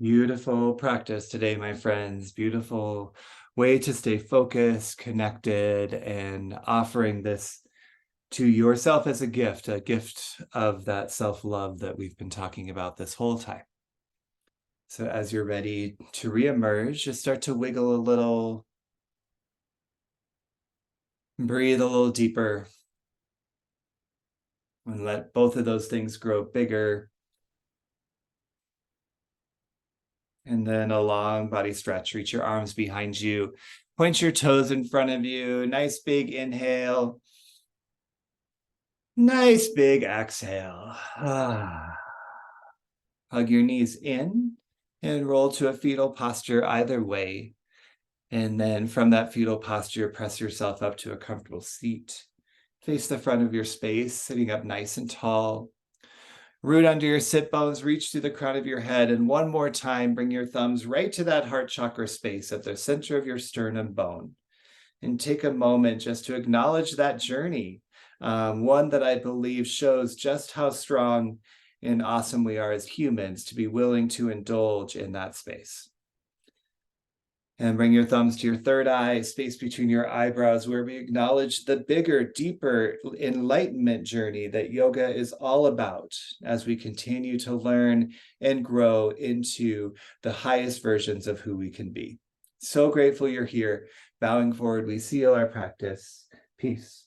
Beautiful practice today, my friends. Beautiful way to stay focused, connected, and offering this to yourself as a gift of that self-love that we've been talking about this whole time. So as you're ready to reemerge, just start to wiggle a little, breathe a little deeper, and let both of those things grow bigger. And then a long body stretch. Reach your arms behind you. Point your toes in front of you. Nice big inhale. Nice big exhale. Hug your knees in and roll to a fetal posture either way. And then from that fetal posture, press yourself up to a comfortable seat. Face the front of your space, sitting up nice and tall. Root under your sit bones, reach through the crown of your head, and one more time, bring your thumbs right to that heart chakra space at the center of your sternum bone. And take a moment just to acknowledge that journey, one that I believe shows just how strong and awesome we are as humans to be willing to indulge in that space. And bring your thumbs to your third eye, space between your eyebrows, where we acknowledge the bigger, deeper enlightenment journey that yoga is all about as we continue to learn and grow into the highest versions of who we can be. So grateful you're here. Bowing forward, we seal our practice. Peace.